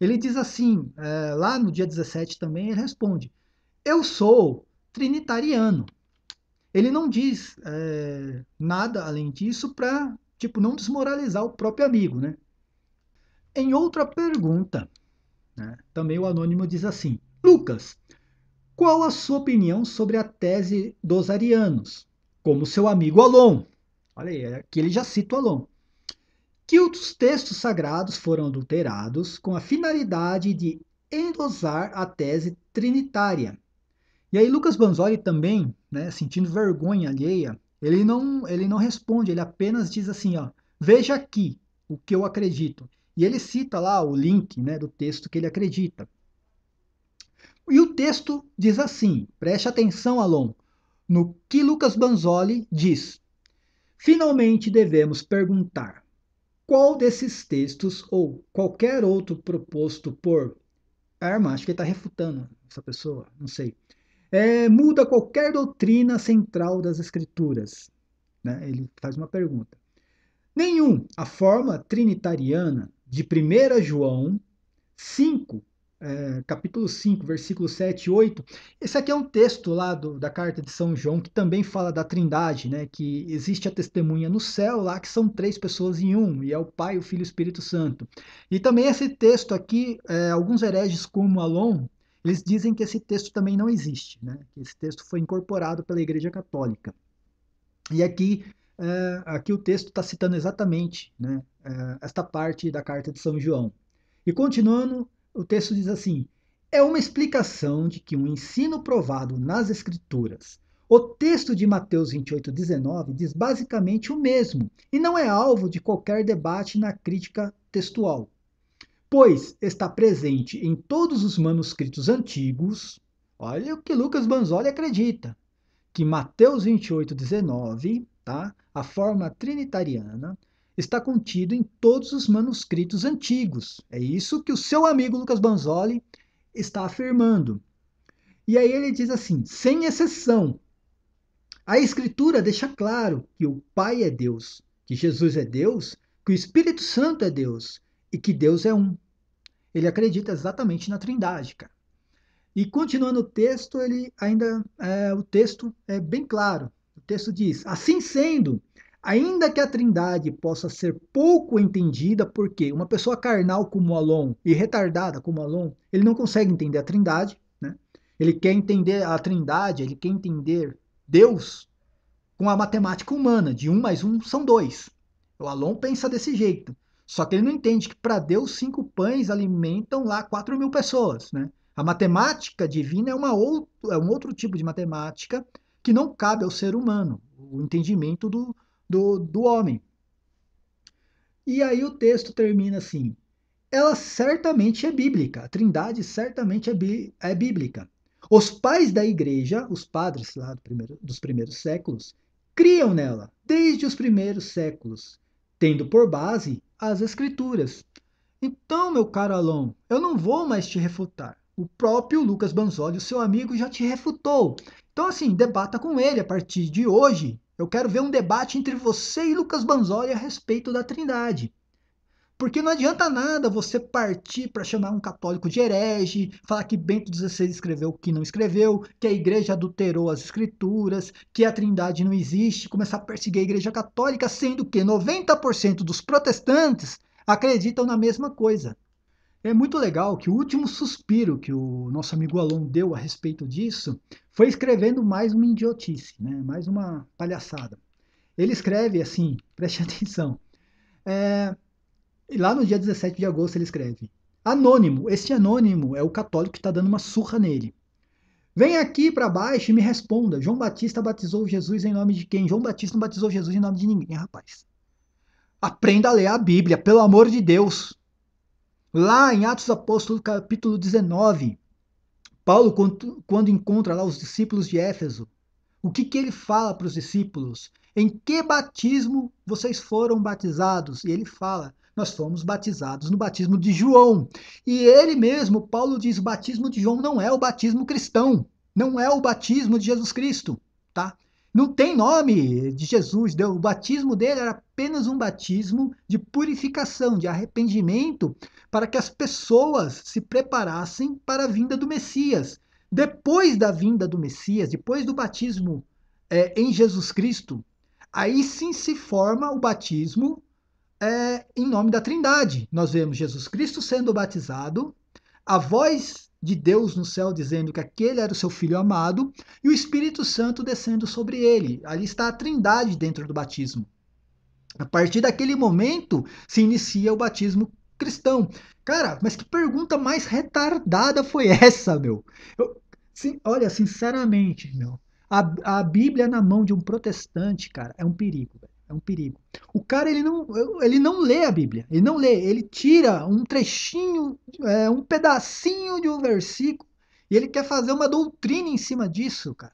Ele diz assim, lá no dia 17 também, ele responde: Eu sou trinitariano. Ele não diz nada além disso para tipo, não desmoralizar o próprio amigo. Né? Em outra pergunta, né, também o anônimo diz assim: Lucas, qual a sua opinião sobre a tese dos arianos? Como seu amigo Alon. Olha aí, aqui ele já cita o Alon. Que os textos sagrados foram adulterados com a finalidade de endosar a tese trinitária. E aí Lucas Banzoli também, né, sentindo vergonha alheia, ele não responde, ele apenas diz assim, ó, veja aqui o que eu acredito. E ele cita lá o link, né, do texto que ele acredita. E o texto diz assim, preste atenção, Alon, no que Lucas Banzoli diz. Finalmente devemos perguntar qual desses textos ou qualquer outro proposto por Herman, acho que ele está refutando essa pessoa, não sei, muda qualquer doutrina central das escrituras. Né? Ele faz uma pergunta. Nenhum. A forma trinitariana de 1 João 5, capítulo 5, versículos 7 e 8. Esse aqui é um texto lá da carta de São João que também fala da Trindade, né? Que existe a testemunha no céu lá que são três pessoas em um, e é o Pai, o Filho e o Espírito Santo. E também esse texto aqui, alguns hereges como Alon, eles dizem que esse texto também não existe, né? Que esse texto foi incorporado pela Igreja Católica. E aqui o texto está citando exatamente, né, esta parte da carta de São João. E continuando, o texto diz assim: é uma explicação de que um ensino provado nas Escrituras. O texto de Mateus 28:19 diz basicamente o mesmo e não é alvo de qualquer debate na crítica textual, pois está presente em todos os manuscritos antigos. Olha o que Lucas Banzoli acredita, que Mateus 28:19, tá? A forma trinitariana está contido em todos os manuscritos antigos. É isso que o seu amigo Lucas Banzoli está afirmando. E aí ele diz assim, sem exceção, a Escritura deixa claro que o Pai é Deus, que Jesus é Deus, que o Espírito Santo é Deus e que Deus é um. Ele acredita exatamente na Trindade, cara. E continuando o texto, ele ainda o texto é bem claro. O texto diz: assim sendo, ainda que a Trindade possa ser pouco entendida, porque uma pessoa carnal como Alon e retardada como Alon, ele não consegue entender a Trindade, né? Ele quer entender a Trindade, ele quer entender Deus com a matemática humana, de 1 mais 1 são 2. O Alon pensa desse jeito. Só que ele não entende que para Deus 5 pães alimentam lá 4.000 pessoas. Né? A matemática divina é um outro tipo de matemática que não cabe ao ser humano, o entendimento do homem. E aí o texto termina assim: ela certamente é bíblica, a Trindade certamente é bíblica. Os pais da igreja, os padres lá dos primeiros séculos, criam nela desde os primeiros séculos, tendo por base as escrituras. Então, meu caro Alon, eu não vou mais te refutar. O próprio Lucas Banzoli, o seu amigo, já te refutou. Então, assim, debata com ele a partir de hoje. Eu quero ver um debate entre você e Lucas Banzoli a respeito da Trindade. Porque não adianta nada você partir para chamar um católico de herege, falar que Bento XVI escreveu o que não escreveu, que a igreja adulterou as escrituras, que a Trindade não existe, começar a perseguir a igreja católica, sendo que 90% dos protestantes acreditam na mesma coisa. É muito legal que o último suspiro que o nosso amigo Alon deu a respeito disso foi escrevendo mais uma idiotice, né? Mais uma palhaçada. Ele escreve assim, preste atenção. Lá no dia 17 de agosto ele escreve: Anônimo, este anônimo é o católico que está dando uma surra nele. Vem aqui para baixo e me responda. João Batista batizou Jesus em nome de quem? João Batista não batizou Jesus em nome de ninguém, rapaz. Aprenda a ler a Bíblia, pelo amor de Deus. Lá em Atos Apóstolos, capítulo 19, Paulo, quando encontra lá os discípulos de Éfeso, o que ele fala para os discípulos? Em que batismo vocês foram batizados? E ele fala: nós fomos batizados no batismo de João. E ele mesmo, Paulo diz: o batismo de João não é o batismo cristão, não é o batismo de Jesus Cristo, tá? Não tem nome de Jesus, o batismo dele era apenas um batismo de purificação, de arrependimento, para que as pessoas se preparassem para a vinda do Messias. Depois da vinda do Messias, depois do batismo em Jesus Cristo, aí sim se forma o batismo em nome da Trindade. Nós vemos Jesus Cristo sendo batizado, a voz de Deus no céu dizendo que aquele era o seu filho amado e o Espírito Santo descendo sobre ele. Ali está a Trindade dentro do batismo. A partir daquele momento se inicia o batismo cristão. Cara, mas que pergunta mais retardada foi essa, meu? Olha, sinceramente, meu, a Bíblia na mão de um protestante, cara, é um perigo, velho. É um perigo. O cara, ele não lê a Bíblia, ele não lê, ele tira um trechinho, um pedacinho de um versículo e ele quer fazer uma doutrina em cima disso, cara.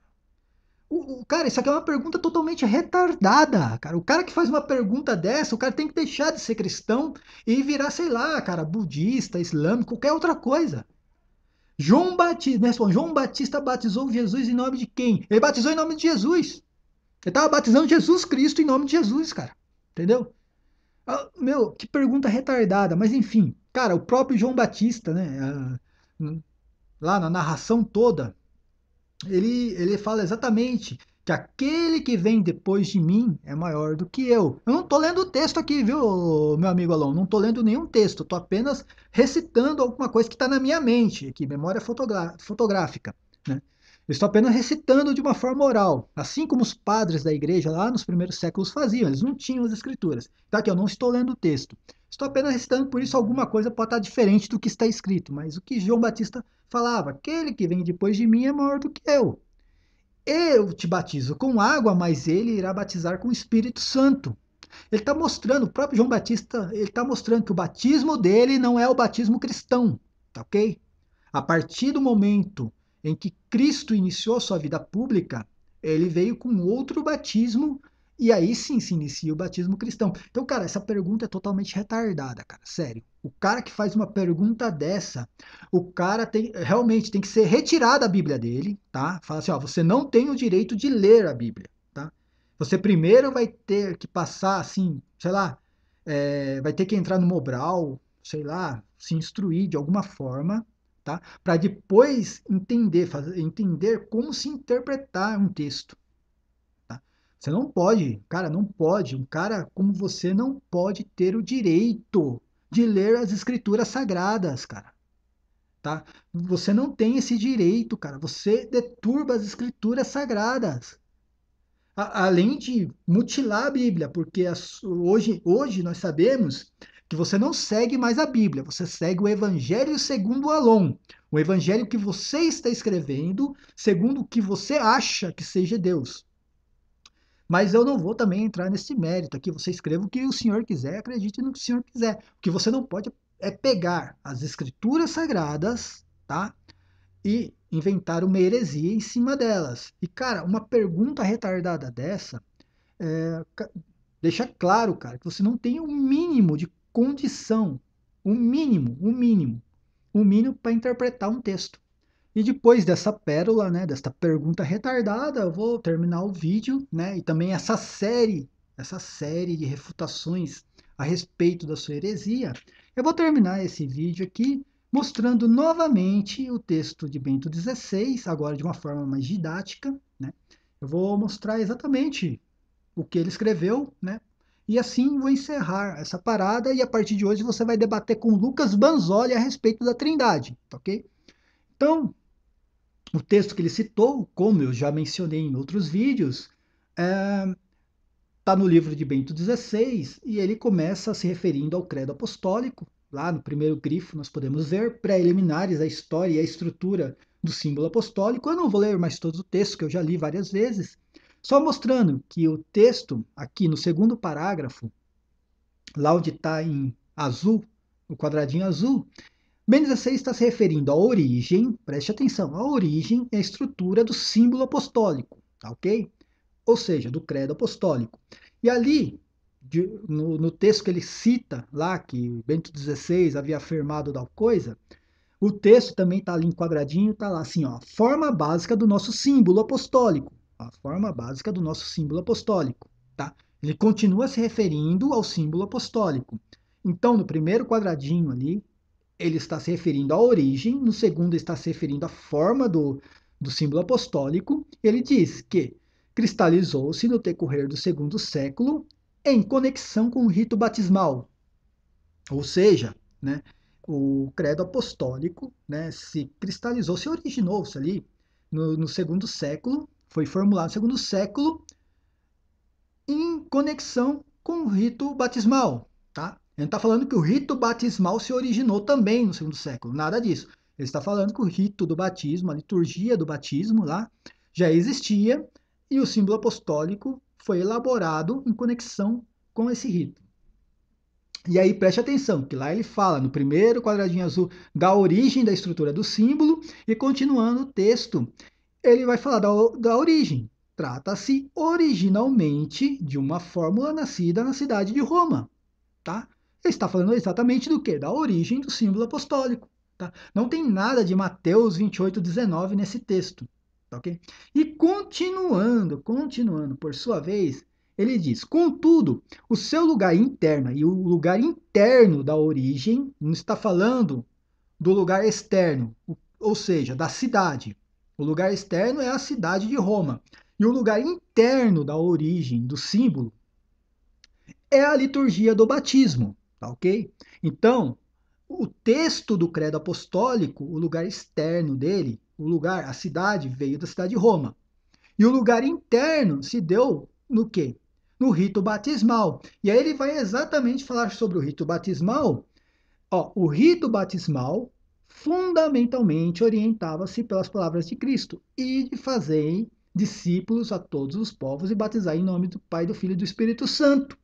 Cara, isso aqui é uma pergunta totalmente retardada, cara. O cara que faz uma pergunta dessa, o cara tem que deixar de ser cristão e virar, sei lá, cara, budista, islâmico, qualquer outra coisa. João Batista, João Batista batizou Jesus em nome de quem? Ele batizou em nome de Jesus. Ele estava batizando Jesus Cristo em nome de Jesus, cara. Entendeu? Meu, que pergunta retardada. Mas enfim, cara, o próprio João Batista, né? Lá na narração toda, ele fala exatamente que aquele que vem depois de mim é maior do que eu. Eu não estou lendo o texto aqui, viu, meu amigo Alon? Não estou lendo nenhum texto. Estou apenas recitando alguma coisa que está na minha mente, aqui, memória fotográfica. Né? Eu estou apenas recitando de uma forma oral, assim como os padres da igreja lá nos primeiros séculos faziam. Eles não tinham as escrituras. Então aqui eu não estou lendo o texto. Estou apenas recitando, por isso alguma coisa pode estar diferente do que está escrito. Mas o que João Batista falava, aquele que vem depois de mim é maior do que eu. Eu te batizo com água, mas ele irá batizar com o Espírito Santo. Ele está mostrando, o próprio João Batista, ele está mostrando que o batismo dele não é o batismo cristão, tá ok? A partir do momento em que Cristo iniciou sua vida pública, ele veio com outro batismo e aí sim se inicia o batismo cristão. Então, cara, essa pergunta é totalmente retardada, cara, sério. O cara que faz uma pergunta dessa, o cara realmente tem que ser retirado da Bíblia dele, tá? Fala assim, ó, você não tem o direito de ler a Bíblia, tá? Você primeiro vai ter que passar, assim, sei lá, vai ter que entrar no Mobral, sei lá, se instruir de alguma forma, tá? Para depois entender como se interpretar um texto. Tá? Você não pode, cara, não pode. Um cara como você não pode ter o direito de ler as escrituras sagradas, cara. Tá? Você não tem esse direito, cara. Você deturba as escrituras sagradas. Além de mutilar a Bíblia, porque hoje nós sabemos que você não segue mais a Bíblia, você segue o Evangelho segundo Alon, o Evangelho que você está escrevendo, segundo o que você acha que seja Deus. Mas eu não vou também entrar nesse mérito aqui. Você escreva o que o senhor quiser, acredite no que o senhor quiser. O que você não pode é pegar as escrituras sagradas, tá? E inventar uma heresia em cima delas. E, cara, uma pergunta retardada dessa deixa claro, cara, que você não tem o mínimo de condição, o mínimo para interpretar um texto. E depois dessa pérola, né, desta pergunta retardada, eu vou terminar o vídeo, né, e também essa série de refutações a respeito da sua heresia, eu vou terminar esse vídeo aqui mostrando novamente o texto de Bento XVI, agora de uma forma mais didática, né? Eu vou mostrar exatamente o que ele escreveu, né? E assim vou encerrar essa parada e a partir de hoje você vai debater com Lucas Banzoli a respeito da Trindade, ok? Então, o texto que ele citou, como eu já mencionei em outros vídeos, está no livro de Bento XVI e ele começa se referindo ao credo apostólico. Lá no primeiro grifo nós podemos ver preliminares, a história e a estrutura do símbolo apostólico. Eu não vou ler mais todo o texto, que eu já li várias vezes, só mostrando que o texto, aqui no segundo parágrafo, lá onde está em azul, o quadradinho azul, Bento XVI está se referindo à origem, preste atenção, à origem e à estrutura do símbolo apostólico, tá ok? Ou seja, do credo apostólico. E ali, no texto que ele cita lá, que Bento XVI havia afirmado tal coisa, o texto também está ali em quadradinho, está lá assim, ó, forma básica do nosso símbolo apostólico. A forma básica do nosso símbolo apostólico, tá? Ele continua se referindo ao símbolo apostólico. Então, no primeiro quadradinho ali, ele está se referindo à origem, no segundo está se referindo à forma do símbolo apostólico. Ele diz que cristalizou-se no decorrer do segundo século em conexão com o rito batismal. Ou seja, né, o credo apostólico, né, se cristalizou, se originou-se ali no segundo século, foi formulado no segundo século em conexão com o rito batismal, tá? Ele não está falando que o rito batismal se originou também no segundo século, nada disso. Ele está falando que o rito do batismo, a liturgia do batismo lá, já existia e o símbolo apostólico foi elaborado em conexão com esse rito. E aí preste atenção, que lá ele fala no primeiro quadradinho azul da origem da estrutura do símbolo e continuando o texto, ele vai falar da origem. Trata-se originalmente de uma fórmula nascida na cidade de Roma, tá? Ele está falando exatamente do quê? Da origem do símbolo apostólico, tá? Não tem nada de Mateus 28:19 nesse texto, tá ok? E continuando, por sua vez, ele diz, contudo, o seu lugar interno e o lugar interno da origem, não está falando do lugar externo, ou seja, da cidade. O lugar externo é a cidade de Roma. E o lugar interno da origem do símbolo é a liturgia do batismo, tá ok? Então, o texto do credo apostólico, o lugar externo dele, a cidade veio da cidade de Roma. E o lugar interno se deu no quê? No rito batismal. E aí ele vai exatamente falar sobre o rito batismal. Ó, o rito batismal fundamentalmente orientava-se pelas palavras de Cristo e de fazer discípulos a todos os povos e batizar em nome do Pai, do Filho e do Espírito Santo.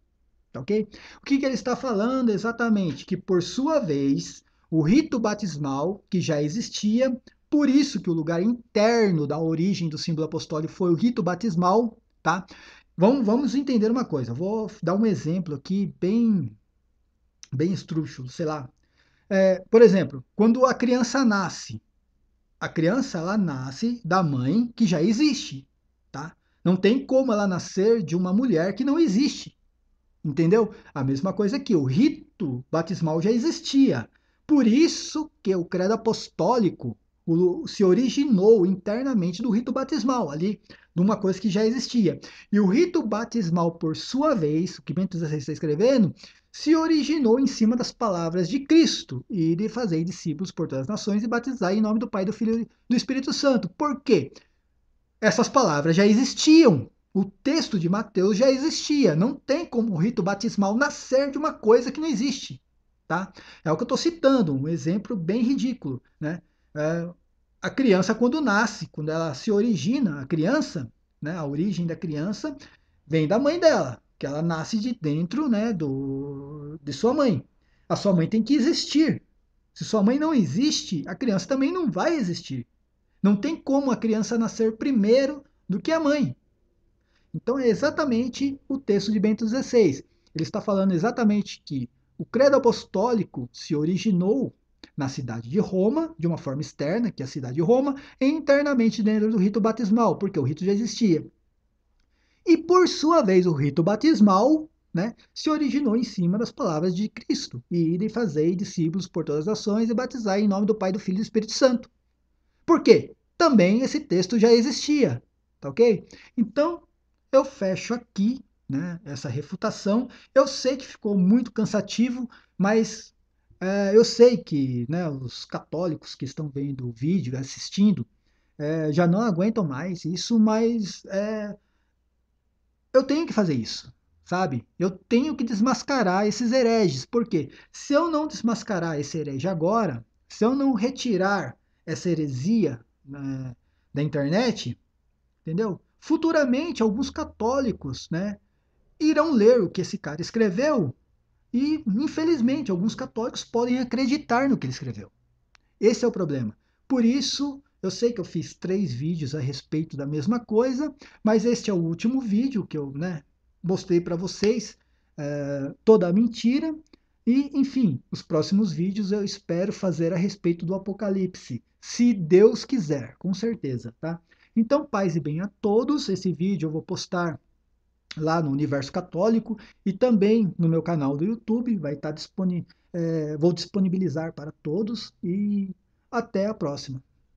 Ok? O que ele está falando exatamente? Que, por sua vez, o rito batismal, que já existia, por isso que o lugar interno da origem do símbolo apostólico foi o rito batismal, tá? Vamos entender uma coisa. Vou dar um exemplo aqui bem estrúxulo, sei lá. Por exemplo, quando a criança nasce, a criança ela nasce da mãe que já existe, tá? Não tem como ela nascer de uma mulher que não existe. Entendeu? A mesma coisa aqui, o rito batismal já existia. Por isso que o credo apostólico se originou internamente do rito batismal, ali, de uma coisa que já existia. E o rito batismal, por sua vez, o que Bento XVI está escrevendo, se originou em cima das palavras de Cristo, e de fazer discípulos por todas as nações e batizar em nome do Pai, do Filho e do Espírito Santo. Por quê? Essas palavras já existiam. O texto de Mateus já existia. Não tem como o rito batismal nascer de uma coisa que não existe. Tá? É o que eu estou citando, um exemplo bem ridículo. Né? A criança, quando nasce, quando ela se origina, a criança, né, a origem da criança vem da mãe dela, que ela nasce de dentro, né, de sua mãe. A sua mãe tem que existir. Se sua mãe não existe, a criança também não vai existir. Não tem como a criança nascer primeiro do que a mãe. Então é exatamente o texto de Bento XVI. Ele está falando exatamente que o credo apostólico se originou na cidade de Roma, de uma forma externa, que é a cidade de Roma, e internamente dentro do rito batismal, porque o rito já existia. E por sua vez, o rito batismal né, se originou em cima das palavras de Cristo, e ide e fazei discípulos por todas as nações e batizai em nome do Pai, do Filho e do Espírito Santo. Por quê? Também esse texto já existia, tá ok? Então, eu fecho aqui, né, essa refutação. Eu sei que ficou muito cansativo, mas eu sei que, né, os católicos que estão vendo o vídeo, assistindo, já não aguentam mais isso, mas eu tenho que fazer isso, sabe? Eu tenho que desmascarar esses hereges, porque se eu não desmascarar esse herege agora, se eu não retirar essa heresia, né, da internet, entendeu? Futuramente, alguns católicos, né, irão ler o que esse cara escreveu e, infelizmente, alguns católicos podem acreditar no que ele escreveu. Esse é o problema. Por isso, eu sei que eu fiz 3 vídeos a respeito da mesma coisa, mas este é o último vídeo que eu, né, mostrei para vocês toda a mentira. E, enfim, os próximos vídeos eu espero fazer a respeito do Apocalipse, se Deus quiser, com certeza, tá? Então, paz e bem a todos. Esse vídeo eu vou postar lá no Universo Católico e também no meu canal do YouTube, vai estar disponível, vou disponibilizar para todos e até a próxima.